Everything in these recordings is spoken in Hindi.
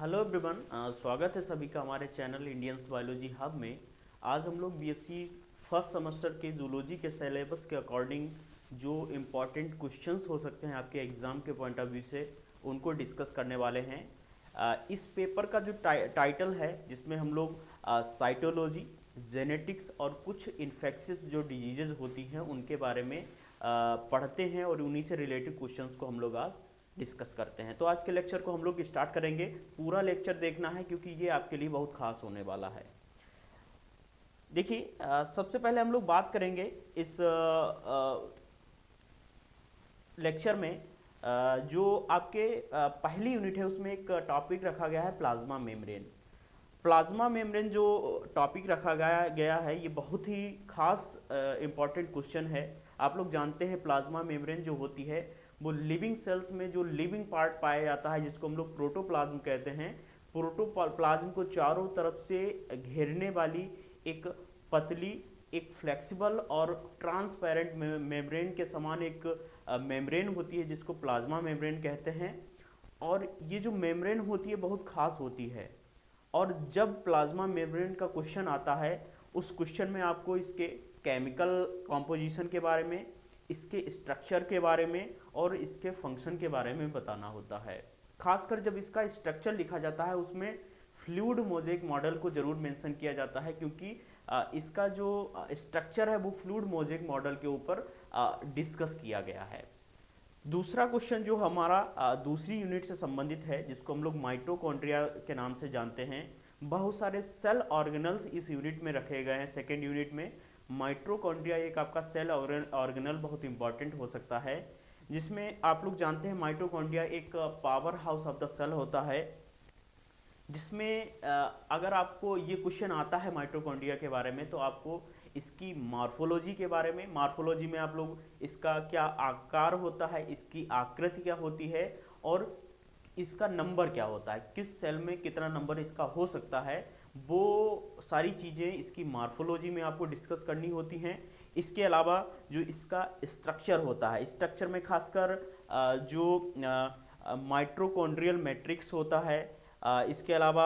हेलो एवरीवन, स्वागत है सभी का हमारे चैनल इंडियंस बायोलॉजी हब में। आज हम लोग बीएससी फर्स्ट सेमेस्टर के जूलॉजी के सिलेबस के अकॉर्डिंग जो इम्पोर्टेंट क्वेश्चंस हो सकते हैं आपके एग्ज़ाम के पॉइंट ऑफ व्यू से उनको डिस्कस करने वाले हैं। इस पेपर का जो टाइटल है जिसमें हम लोग साइटोलॉजी, जेनेटिक्स और कुछ इन्फेक्शियस जो डिजीजेज होती हैं उनके बारे में पढ़ते हैं और उन्हीं से रिलेटेड क्वेश्चंस को हम लोग आज डिस्कस करते हैं। तो आज के लेक्चर को हम लोग स्टार्ट करेंगे। पूरा लेक्चर देखना है क्योंकि ये आपके लिए बहुत खास होने वाला है। देखिए, सबसे पहले हम लोग बात करेंगे इस लेक्चर में जो आपके पहली यूनिट है उसमें एक टॉपिक रखा गया है प्लाज्मा मेम्ब्रेन। प्लाज्मा मेम्ब्रेन जो टॉपिक रखा गया है ये बहुत ही खास इम्पॉर्टेंट क्वेश्चन है। आप लोग जानते हैं प्लाज्मा मेम्ब्रेन जो होती है वो लिविंग सेल्स में जो लिविंग पार्ट पाया जाता है जिसको हम लोग प्रोटोप्लाज्म कहते हैं। प्रोटोप्लाज्म को चारों तरफ से घेरने वाली एक पतली, एक फ्लेक्सिबल और ट्रांसपेरेंट मेम्ब्रेन के समान एक मेम्ब्रेन होती है जिसको प्लाज्मा मेम्ब्रेन कहते हैं। और ये जो मेम्ब्रेन होती है बहुत खास होती है। और जब प्लाज्मा मेम्ब्रेन का क्वेश्चन आता है उस क्वेश्चन में आपको इसके केमिकल कॉम्पोजिशन के बारे में, इसके स्ट्रक्चर के बारे में और इसके फंक्शन के बारे में बताना होता है। खासकर जब इसका स्ट्रक्चर लिखा जाता है उसमें फ्लूइड मोज़ेक मॉडल को जरूर मेंशन किया जाता है क्योंकि इसका जो स्ट्रक्चर है वो फ्लूइड मोज़ेक मॉडल के ऊपर डिस्कस किया गया है। दूसरा क्वेश्चन जो हमारा दूसरी यूनिट से संबंधित है जिसको हम लोग माइटोकॉन्ड्रिया के नाम से जानते हैं। बहुत सारे सेल ऑर्गेनल्स इस यूनिट में रखे गए हैं। सेकेंड यूनिट में माइटोकॉन्ड्रिया एक आपका सेल ऑर्गेनल बहुत इंपॉर्टेंट हो सकता है जिसमें आप लोग जानते हैं माइटोकॉन्ड्रिया एक power house of the cell होता है जिसमें अगर आपको ये क्वेश्चन आता है माइटोकॉन्ड्रिया के बारे में तो आपको इसकी मॉर्फोलॉजी के बारे में, मॉर्फोलॉजी में आप लोग इसका क्या आकार होता है, इसकी आकृति क्या होती है और इसका नंबर क्या होता है, किस सेल में कितना नंबर इसका हो सकता है, वो सारी चीज़ें इसकी मॉर्फोलॉजी में आपको डिस्कस करनी होती हैं। इसके अलावा जो इसका स्ट्रक्चर होता है, स्ट्रक्चर में खासकर जो माइटोकॉन्ड्रियल मैट्रिक्स होता है, इसके अलावा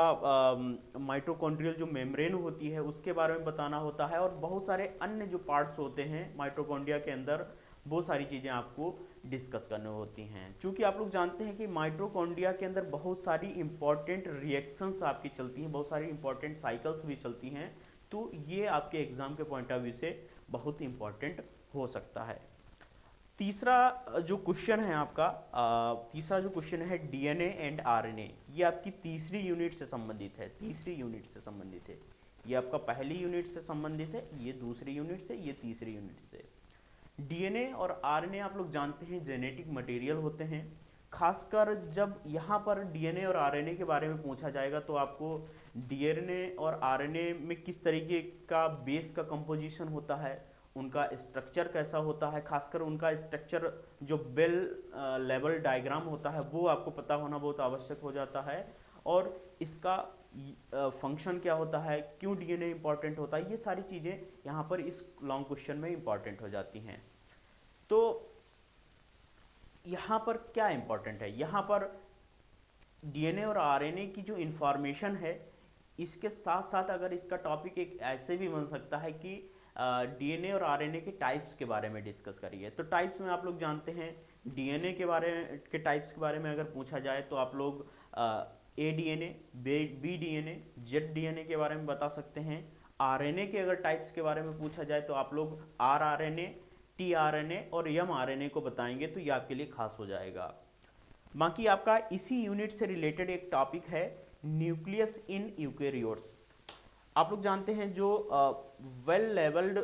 माइटोकॉन्ड्रियल जो मेम्ब्रेन होती है उसके बारे में बताना होता है और बहुत सारे अन्य जो पार्ट्स होते हैं माइटोकॉन्ड्रिया के अंदर वो सारी चीज़ें आपको डिस्कस करनी होती हैं। क्योंकि आप लोग जानते हैं कि माइटोकॉन्ड्रिया के अंदर बहुत सारी इंपॉर्टेंट रिएक्शंस आपकी चलती हैं, बहुत सारी इंपॉर्टेंट साइकिल्स भी चलती हैं, तो ये आपके एग्ज़ाम के पॉइंट ऑफ व्यू से बहुत इंपॉर्टेंट हो सकता है। तीसरा जो क्वेश्चन है आपका, तीसरा जो क्वेश्चन है डीएनए एंड आरएनए, ये आपकी तीसरी यूनिट से संबंधित है। तीसरी यूनिट से संबंधित है, ये आपका पहली यूनिट से संबंधित है, ये दूसरी यूनिट से, ये तीसरी यूनिट से। डीएनए और आरएनए आप लोग जानते हैं जेनेटिक मटेरियल होते हैं। खासकर जब यहाँ पर डीएनए और आरएनए के बारे में पूछा जाएगा तो आपको डीएनए और आरएनए में किस तरीके का बेस का कंपोजिशन होता है, उनका स्ट्रक्चर कैसा होता है, खासकर उनका स्ट्रक्चर जो बेल लेवल डायग्राम होता है वो आपको पता होना बहुत आवश्यक हो जाता है। और इसका फंक्शन क्या होता है, क्यों डीएनए इंपॉर्टेंट होता है, ये सारी चीज़ें यहाँ पर इस लॉन्ग क्वेश्चन में इंपॉर्टेंट हो जाती हैं। तो यहाँ पर क्या इंपॉर्टेंट है, यहाँ पर डीएनए और आरएनए की जो इंफॉर्मेशन है इसके साथ साथ अगर इसका टॉपिक एक ऐसे भी बन सकता है कि डीएनए और आरएनए के टाइप्स के बारे में डिस्कस करिए। तो टाइप्स में आप लोग जानते हैं डीएनए के बारे के टाइप्स के बारे में अगर पूछा जाए तो आप लोग A DNA, B DNA, Z DNA के बारे में बता सकते हैं। आरएनए के अगर टाइप्स के बारे में पूछा जाए तो आप लोग आर आरएनए, टी आरएनए और एम आरएनए को बताएंगे तो ये आपके लिए खास हो जाएगा। बाकी आपका इसी यूनिट से रिलेटेड एक टॉपिक है न्यूक्लियस इन यूकेरियोट्स। आप लोग जानते हैं जो वेल लेवल्ड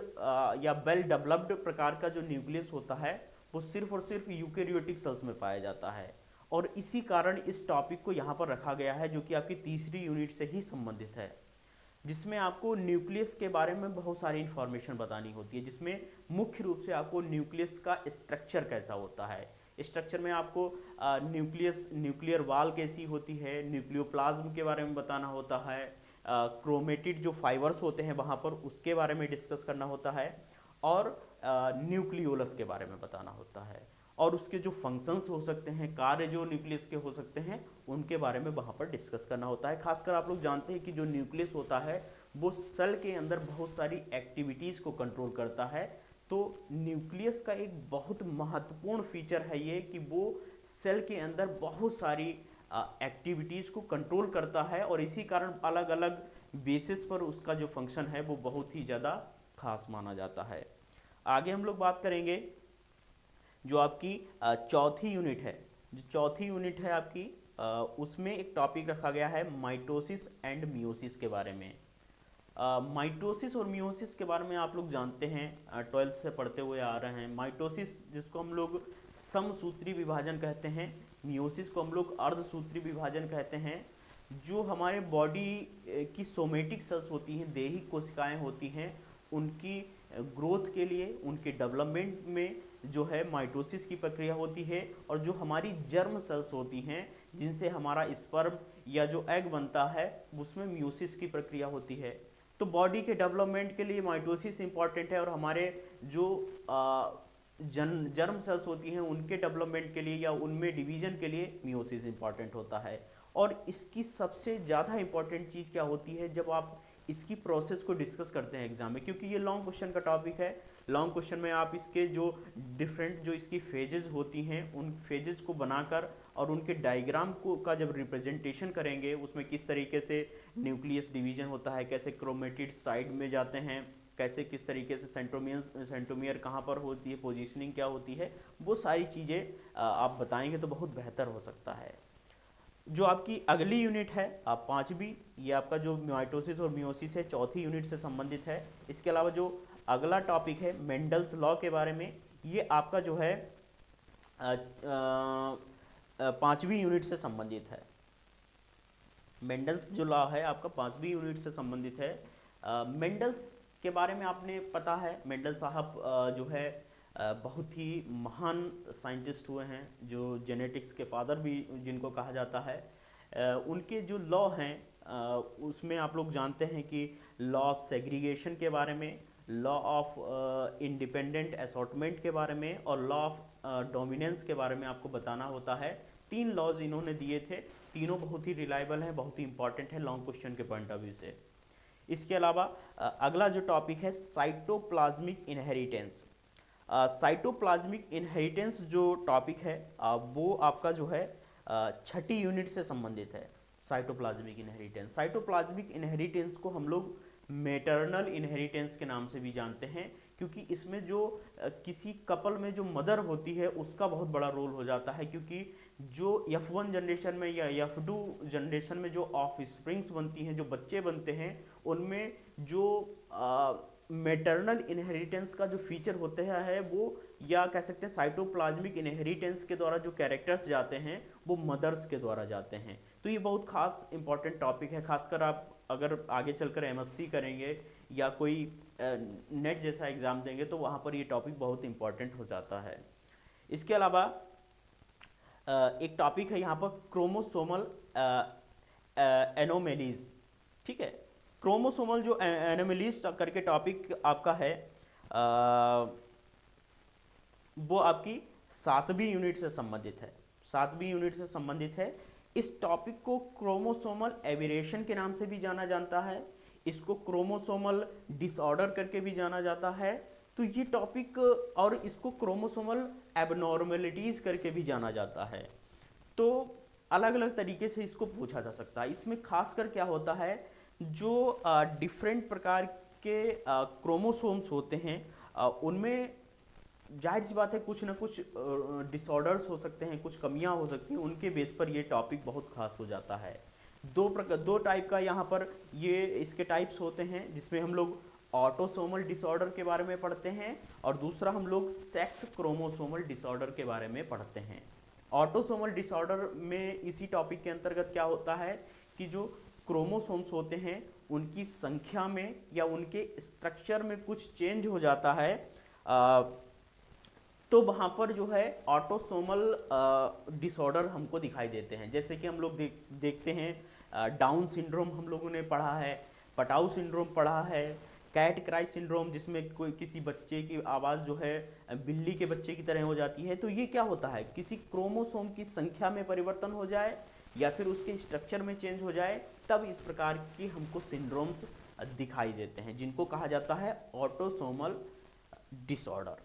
या वेल डेवलप्ड प्रकार का जो न्यूक्लियस होता है वो सिर्फ और सिर्फ यूकेरियोटिक सेल्स में पाया जाता है और इसी कारण इस टॉपिक को यहाँ पर रखा गया है जो कि आपकी तीसरी यूनिट से ही संबंधित है, जिसमें आपको न्यूक्लियस के बारे में बहुत सारी इंफॉर्मेशन बतानी होती है, जिसमें मुख्य रूप से आपको न्यूक्लियस का स्ट्रक्चर कैसा होता है। स्ट्रक्चर में आपको न्यूक्लियर वाल कैसी होती है, न्यूक्लियोप्लाज्म के बारे में बताना होता है, क्रोमेटिड जो फाइबर्स होते हैं वहाँ पर उसके बारे में डिस्कस करना होता है और न्यूक्लियोलस के बारे में बताना होता है। और उसके जो फंक्शंस हो सकते हैं, कार्य जो न्यूक्लियस के हो सकते हैं, उनके बारे में वहाँ पर डिस्कस करना होता है। खासकर आप लोग जानते हैं कि जो न्यूक्लियस होता है वो सेल के अंदर बहुत सारी एक्टिविटीज़ को कंट्रोल करता है। तो न्यूक्लियस का एक बहुत महत्वपूर्ण फीचर है ये कि वो सेल के अंदर बहुत सारी एक्टिविटीज़ को कंट्रोल करता है, और इसी कारण अलग अलग बेसिस पर उसका जो फंक्शन है वो बहुत ही ज़्यादा खास माना जाता है। आगे हम लोग बात करेंगे जो आपकी चौथी यूनिट है। जो चौथी यूनिट है आपकी, उसमें एक टॉपिक रखा गया है माइटोसिस एंड मियोसिस के बारे में। माइटोसिस और मियोसिस के बारे में आप लोग जानते हैं, 12th से पढ़ते हुए आ रहे हैं। माइटोसिस जिसको हम लोग समसूत्री विभाजन कहते हैं, मियोसिस को हम लोग अर्धसूत्री विभाजन कहते हैं। जो हमारे बॉडी की सोमेटिक सेल्स होती हैं, देही कोशिकाएं होती हैं, उनकी ग्रोथ के लिए, उनके डेवलपमेंट में जो है माइटोसिस की प्रक्रिया होती है। और जो हमारी जर्म सेल्स होती हैं जिनसे हमारा स्पर्म या जो एग बनता है, उसमें मियोसिस की प्रक्रिया होती है। तो बॉडी के डेवलपमेंट के लिए माइटोसिस इंपॉर्टेंट है, और हमारे जो जर्म सेल्स होती हैं उनके डेवलपमेंट के लिए या उनमें डिवीजन के लिए मियोसिस इंपॉर्टेंट होता है। और इसकी सबसे ज़्यादा इंपॉर्टेंट चीज़ क्या होती है जब आप इसकी प्रोसेस को डिस्कस करते हैं एग्जाम में, क्योंकि ये लॉन्ग क्वेश्चन का टॉपिक है। लॉन्ग क्वेश्चन में आप इसके जो डिफरेंट जो इसकी फेजेस होती हैं उन फेजेस को बनाकर और उनके डायग्राम को का जब रिप्रेजेंटेशन करेंगे, उसमें किस तरीके से न्यूक्लियस डिवीजन होता है, कैसे क्रोमेटिड साइड में जाते हैं, कैसे किस तरीके से सेंट्रोमियर कहाँ पर होती है, पोजीशनिंग क्या होती है, वो सारी चीज़ें आप बताएंगे तो बहुत बेहतर हो सकता है। जो आपकी अगली यूनिट है आप पांचवी, ये आपका जो माइटोसिस और मियोसिस है, चौथी यूनिट से संबंधित है। इसके अलावा जो अगला टॉपिक है मेंडल्स लॉ के बारे में, ये आपका जो है पांचवी यूनिट से संबंधित है। मेंडल्स जो लॉ है आपका पांचवी यूनिट से संबंधित है। मेंडल्स के बारे में आपने पता है, मेंडल साहब जो है बहुत ही महान साइंटिस्ट हुए हैं, जो जेनेटिक्स के फादर भी जिनको कहा जाता है। उनके जो लॉ हैं उसमें आप लोग जानते हैं कि लॉ ऑफ सेग्रीगेशन के बारे में, लॉ ऑफ इंडिपेंडेंट असॉर्टमेंट के बारे में, और लॉ ऑफ डोमिनेंस के बारे में आपको बताना होता है। 3 लॉज इन्होंने दिए थे, तीनों बहुत ही रिलायबल हैं, बहुत ही इंपॉर्टेंट है लॉन्ग क्वेश्चन के पॉइंट ऑफ व्यू से। इसके अलावा अगला जो टॉपिक है साइटोप्लाज्मिक इनहेरिटेंस। साइटोप्लाज्मिक इनहेरिटेंस जो टॉपिक है वो आपका जो है छठी यूनिट से संबंधित है। साइटोप्लाज्मिक इनहेरिटेंस को हम लोग मैटरनल इनहेरिटेंस के नाम से भी जानते हैं, क्योंकि इसमें जो किसी कपल में जो मदर होती है उसका बहुत बड़ा रोल हो जाता है, क्योंकि जो F1 जनरेशन में या F2 जनरेशन में जो ऑफ स्प्रिंग्स बनती हैं, जो बच्चे बनते हैं, उनमें जो मैटरनल इनहेरिटेंस का जो फीचर होता है वो, या कह सकते हैं साइटोप्लाज्मिक इनहेरिटेंस के द्वारा जो कैरेक्टर्स जाते हैं वो मदर्स के द्वारा जाते हैं। तो ये बहुत खास इंपॉर्टेंट टॉपिक है, खासकर आप अगर आगे चलकर MSc करेंगे या कोई नेट जैसा एग्ज़ाम देंगे तो वहाँ पर ये टॉपिक बहुत इंपॉर्टेंट हो जाता है। इसके अलावा एक टॉपिक है यहाँ पर क्रोमोसोमल एनोमेलीज। ठीक है, क्रोमोसोमल जो एनोमेलीज करके टॉपिक आपका है वो आपकी 7वीं यूनिट से संबंधित है। 7वीं यूनिट से संबंधित है। इस टॉपिक को क्रोमोसोमल एबिरेशन के नाम से भी जाना जाता है, इसको क्रोमोसोमल डिसऑर्डर करके भी जाना जाता है। तो ये टॉपिक, और इसको क्रोमोसोमल एबनॉर्मेलिटीज करके भी जाना जाता है। तो अलग अलग तरीके से इसको पूछा जा सकता है। इसमें खासकर क्या होता है, जो डिफरेंट प्रकार के क्रोमोसोम्स होते हैं उनमें जाहिर सी बात है कुछ ना कुछ डिसऑर्डर्स हो सकते हैं, कुछ कमियां हो सकती हैं, उनके बेस पर ये टॉपिक बहुत खास हो जाता है। दो टाइप का यहाँ पर ये इसके टाइप्स होते हैं, जिसमें हम लोग ऑटोसोमल डिसऑर्डर के बारे में पढ़ते हैं और दूसरा हम लोग सेक्स क्रोमोसोमल डिसऑर्डर के बारे में पढ़ते हैं। ऑटोसोमल डिसऑर्डर में इसी टॉपिक के अंतर्गत क्या होता है कि जो क्रोमोसोम्स होते हैं उनकी संख्या में या उनके स्ट्रक्चर में कुछ चेंज हो जाता है, तो वहाँ पर जो है ऑटोसोमल डिसऑर्डर हमको दिखाई देते हैं। जैसे कि हम लोग देखते हैं डाउन सिंड्रोम हम लोगों ने पढ़ा है, पटाऊ सिंड्रोम पढ़ा है, कैट क्राई सिंड्रोम, जिसमें कोई किसी बच्चे की आवाज़ जो है बिल्ली के बच्चे की तरह हो जाती है। तो ये क्या होता है, किसी क्रोमोसोम की संख्या में परिवर्तन हो जाए या फिर उसके स्ट्रक्चर में चेंज हो जाए, तब इस प्रकार की हमको सिंड्रोम्स दिखाई देते हैं, जिनको कहा जाता है ऑटोसोमल डिसऑर्डर।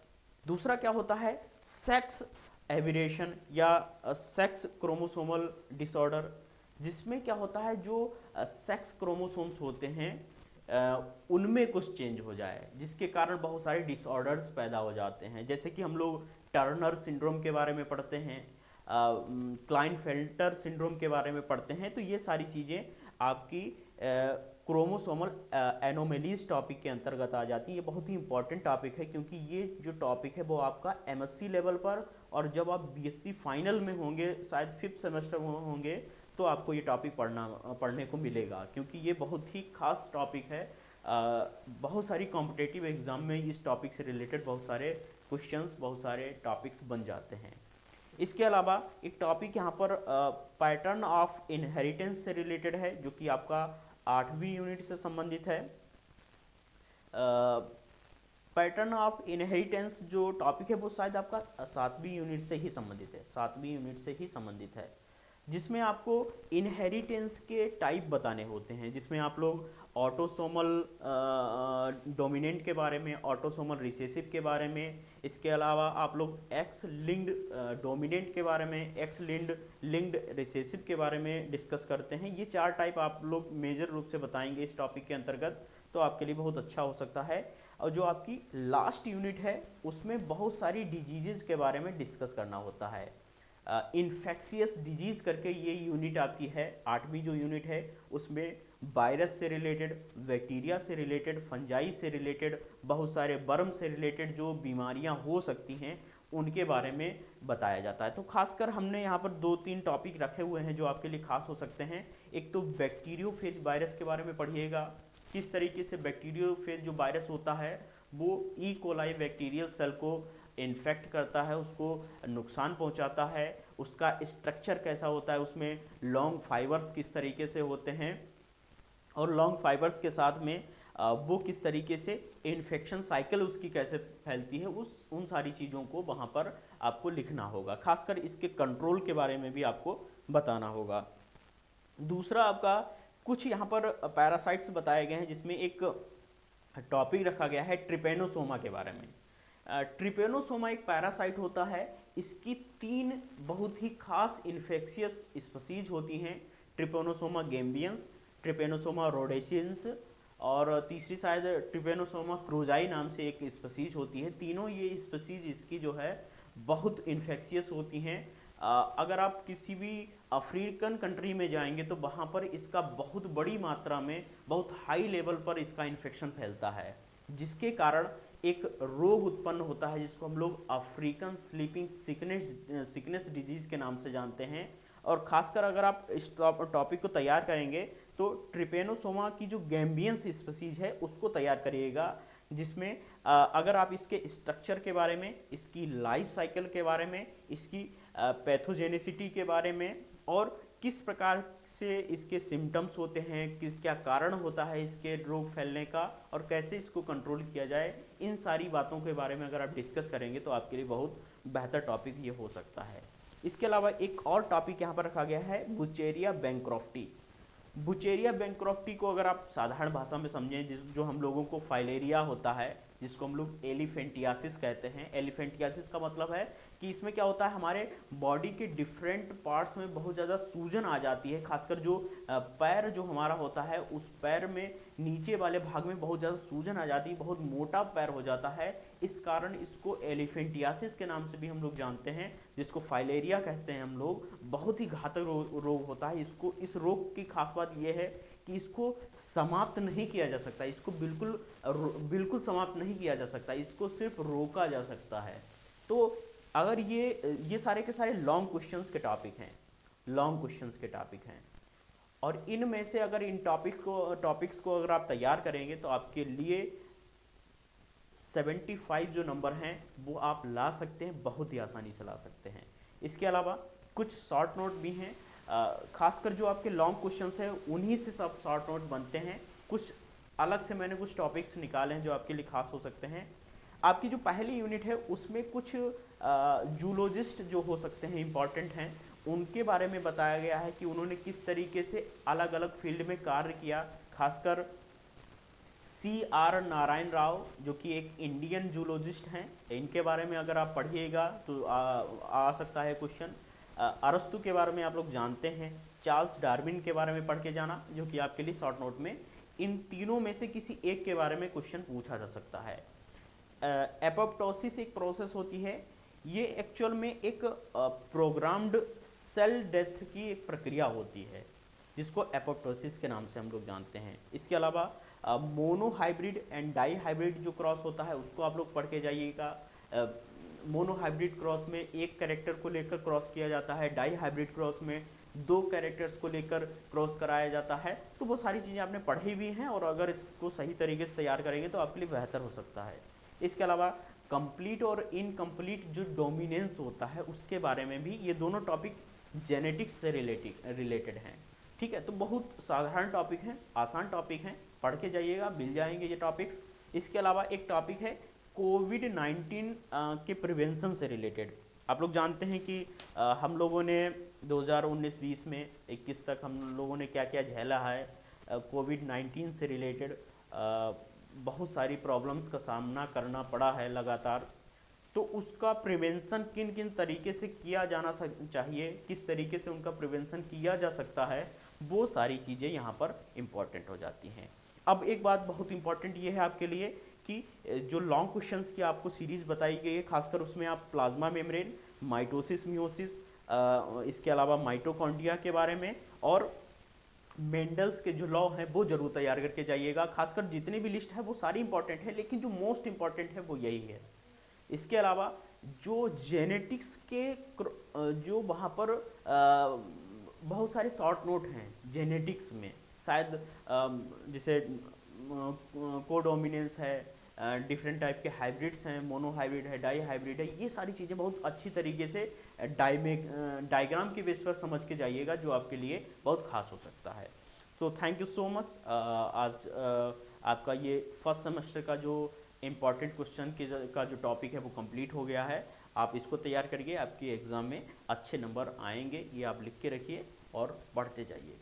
दूसरा क्या होता है, सेक्स एबिरेशन या सेक्स क्रोमोसोमल डिसऑर्डर, जिसमें क्या होता है जो सेक्स क्रोमोसोम्स होते हैं उनमें कुछ चेंज हो जाए, जिसके कारण बहुत सारे डिसऑर्डर्स पैदा हो जाते हैं। जैसे कि हम लोग टर्नर सिंड्रोम के बारे में पढ़ते हैं, क्लाइनफेल्टर सिंड्रोम के बारे में पढ़ते हैं। तो ये सारी चीज़ें आपकी क्रोमोसोमल एनोमेलीज टॉपिक के अंतर्गत आ जाती है। ये बहुत ही इंपॉर्टेंट टॉपिक है, क्योंकि ये जो टॉपिक है वो आपका एमएससी लेवल पर, और जब आप बीएससी फाइनल में होंगे, शायद 5th सेमेस्टर में होंगे, तो आपको ये टॉपिक पढ़ने को मिलेगा, क्योंकि ये बहुत ही खास टॉपिक है। बहुत सारी कॉम्पिटेटिव एग्जाम में इस टॉपिक से रिलेटेड बहुत सारे क्वेश्चंस, बहुत सारे टॉपिक्स बन जाते हैं। इसके अलावा एक टॉपिक यहाँ पर पैटर्न ऑफ इनहेरिटेंस से रिलेटेड है, जो कि आपका 8वीं यूनिट से संबंधित है। पैटर्न ऑफ इनहेरिटेंस जो टॉपिक है वो शायद आपका 7वीं यूनिट से ही संबंधित है, 7वीं यूनिट से ही संबंधित है, जिसमें आपको इनहेरिटेंस के टाइप बताने होते हैं, जिसमें आप लोग ऑटोसोमल डोमिनेंट के बारे में, ऑटोसोमल रिसेसिव के बारे में, इसके अलावा आप लोग एक्स लिंक्ड डोमिनेंट के बारे में, एक्स लिंक्ड रिसेसिव के बारे में डिस्कस करते हैं। ये 4 टाइप आप लोग मेजर रूप से बताएंगे इस टॉपिक के अंतर्गत, तो आपके लिए बहुत अच्छा हो सकता है। और जो आपकी लास्ट यूनिट है उसमें बहुत सारी डिजीज़ के बारे में डिस्कस करना होता है। इन्फेक्शियस डिजीज़ करके ये यूनिट आपकी है, 8वीं जो यूनिट है, उसमें वायरस से रिलेटेड, बैक्टीरिया से रिलेटेड, फंजाई से रिलेटेड, बहुत सारे वर्म से रिलेटेड जो बीमारियां हो सकती हैं उनके बारे में बताया जाता है। तो खासकर हमने यहाँ पर 2-3 टॉपिक रखे हुए हैं जो आपके लिए खास हो सकते हैं। एक तो बैक्टीरियोफेज वायरस के बारे में पढ़िएगा, किस तरीके से बैक्टीरियोफेज जो वायरस होता है वो ई कोलाई बैक्टीरियल सेल को इन्फेक्ट करता है, उसको नुकसान पहुंचाता है, उसका स्ट्रक्चर कैसा होता है, उसमें लॉन्ग फाइबर्स किस तरीके से होते हैं, और लॉन्ग फाइबर्स के साथ में वो किस तरीके से इन्फेक्शन साइकिल उसकी कैसे फैलती है, उन सारी चीज़ों को वहाँ पर आपको लिखना होगा। खासकर इसके कंट्रोल के बारे में भी आपको बताना होगा। दूसरा आपका कुछ यहाँ पर पैरासाइट्स बताए गए हैं, जिसमें एक टॉपिक रखा गया है ट्रिपेनोसोमा के बारे में। ट्रिपेनोसोमा एक पैरासाइट होता है, इसकी 3 बहुत ही खास इन्फेक्शियस स्पीसीज होती हैं, ट्रिपेनोसोमा गैम्बियंस, ट्रिपेनोसोमा रोडेशियंस, और तीसरी शायद ट्रिपेनोसोमा क्रूजाई नाम से एक स्पीसीज होती है। तीनों ये स्पीसीज इसकी जो है बहुत इन्फेक्शियस होती हैं। अगर आप किसी भी अफ्रीकन कंट्री में जाएंगे तो वहाँ पर इसका बहुत बड़ी मात्रा में, बहुत हाई लेवल पर इसका इन्फेक्शन फैलता है, जिसके कारण एक रोग उत्पन्न होता है जिसको हम लोग अफ्रीकन स्लीपिंग सिकनेस डिजीज़ के नाम से जानते हैं। और ख़ासकर अगर आप इस टॉपिक को तैयार करेंगे तो ट्रिपेनोसोमा की जो गैम्बियंस स्पीसीज है उसको तैयार करिएगा, जिसमें अगर आप इसके स्ट्रक्चर के बारे में, इसकी लाइफ साइकिल के बारे में, इसकी पैथोजेनिसिटी के बारे में, और किस प्रकार से इसके सिम्टम्स होते हैं, क्या कारण होता है इसके रोग फैलने का, और कैसे इसको कंट्रोल किया जाए, इन सारी बातों के बारे में अगर आप डिस्कस करेंगे तो आपके लिए बहुत बेहतर टॉपिक ये हो सकता है। इसके अलावा एक और टॉपिक यहाँ पर रखा गया है बुचेरिया बैंक्रॉफ्टी। बुचेरिया बैंक्रॉफ्टी को अगर आप साधारण भाषा में समझें, जो हम लोगों को फाइलेरिया होता है, जिसको हम लोग एलिफेंटियासिस कहते हैं। एलिफेंटियासिस का मतलब है कि इसमें क्या होता है, हमारे बॉडी के डिफरेंट पार्ट्स में बहुत ज़्यादा सूजन आ जाती है। खासकर जो पैर जो हमारा होता है उस पैर में नीचे वाले भाग में बहुत ज़्यादा सूजन आ जाती है, बहुत मोटा पैर हो जाता है। इस कारण इसको एलिफेंटियासिस के नाम से भी हम लोग जानते हैं, जिसको फाइलेरिया कहते हैं हम लोग। बहुत ही घातक रोग होता है। इस रोग की खास बात यह है कि इसको समाप्त नहीं किया जा सकता, इसको बिल्कुल समाप्त नहीं किया जा सकता, इसको सिर्फ रोका जा सकता है। तो अगर ये सारे के सारे लॉन्ग क्वेश्चंस के टॉपिक हैं, और इनमें से अगर इन टॉपिक्स को अगर आप तैयार करेंगे तो आपके लिए 75 जो नंबर हैं वो आप ला सकते हैं, बहुत ही आसानी से ला सकते हैं। इसके अलावा कुछ शॉर्ट नोट भी हैं, खासकर जो आपके लॉन्ग क्वेश्चंस हैं उन्हीं से सब शॉर्ट नोट बनते हैं। कुछ अलग से मैंने कुछ टॉपिक्स निकाले हैं जो आपके लिए खास हो सकते हैं। आपकी जो पहली यूनिट है उसमें कुछ जूलॉजिस्ट जो हो सकते हैं इम्पॉर्टेंट हैं, उनके बारे में बताया गया है कि उन्होंने किस तरीके से अलग अलग फील्ड में कार्य किया। खासकर CR नारायण राव जो कि एक इंडियन जूलॉजिस्ट हैं, इनके बारे में अगर आप पढ़िएगा तो आ सकता है क्वेश्चन। अरस्तु के बारे में आप लोग जानते हैं, चार्ल्स डार्विन के बारे में पढ़ के जाना जो कि आपके लिए शॉर्ट नोट में इन तीनों में से किसी एक के बारे में क्वेश्चन पूछा जा सकता है। एपोप्टोसिस एक प्रोसेस होती है, ये एक्चुअल में एक प्रोग्राम्ड सेल डेथ की एक प्रक्रिया होती है जिसको एपोप्टोसिस के नाम से हम लोग जानते हैं। इसके अलावा mono hybrid and di hybrid जो क्रॉस होता है उसको आप लोग पढ़ के जाइएगा। मोनो हाइब्रिड क्रॉस में एक कैरेक्टर को लेकर क्रॉस किया जाता है, डाई हाइब्रिड क्रॉस में दो कैरेक्टर्स को लेकर क्रॉस कराया जाता है। तो वो सारी चीज़ें आपने पढ़ी भी हैं और अगर इसको सही तरीके से तैयार करेंगे तो आपके लिए बेहतर हो सकता है। इसके अलावा कंप्लीट और इनकम्प्लीट जो डोमिनेंस होता है उसके बारे में भी, ये दोनों टॉपिक जेनेटिक्स से रिलेटेड हैं। ठीक है, तो बहुत साधारण टॉपिक हैं, आसान टॉपिक हैं, पढ़ के जाइएगा, मिल जाएंगे ये टॉपिक्स। इसके अलावा एक टॉपिक है कोविड-19 के प्रिवेंशन से रिलेटेड। आप लोग जानते हैं कि हम लोगों ने 2019-20 में 21 तक हम लोगों ने क्या क्या झेला है। कोविड-19 से रिलेटेड बहुत सारी प्रॉब्लम्स का सामना करना पड़ा है लगातार। तो उसका प्रिवेंशन किन किन तरीके से किया जाना चाहिए, किस तरीके से उनका प्रिवेंशन किया जा सकता है, वो सारी चीज़ें यहाँ पर इम्पॉर्टेंट हो जाती हैं। अब एक बात बहुत इम्पॉर्टेंट ये है आपके लिए कि जो लॉन्ग क्वेश्चंस की आपको सीरीज़ बताई गई है, खासकर उसमें आप प्लाज्मा मेम्ब्रेन, माइटोसिस, मियोसिस, इसके अलावा माइटोकॉन्ड्रिया के बारे में और मेंडल्स के जो लॉ हैं वो जरूर तैयार करके जाइएगा। खासकर जितनी भी लिस्ट है वो सारी इंपॉर्टेंट है, लेकिन जो मोस्ट इंपॉर्टेंट है वो यही है। इसके अलावा जो जेनेटिक्स के जो वहाँ पर बहुत सारे शॉर्ट नोट हैं जेनेटिक्स में, शायद जैसे कोडोमिनेंस है, डिफरेंट टाइप के हाइब्रिड्स हैं, मोनो हाइब्रिड है, डाई हाइब्रिड है, ये सारी चीज़ें बहुत अच्छी तरीके से डायग्राम के बेस पर समझ के जाइएगा जो आपके लिए बहुत खास हो सकता है। तो थैंक यू सो मच। आज आपका ये फर्स्ट सेमेस्टर का जो इम्पॉर्टेंट क्वेश्चन का जो टॉपिक है वो कंप्लीट हो गया है। आप इसको तैयार करिए, आपके एग्ज़ाम में अच्छे नंबर आएंगे, ये आप लिख के रखिए और पढ़ते जाइए।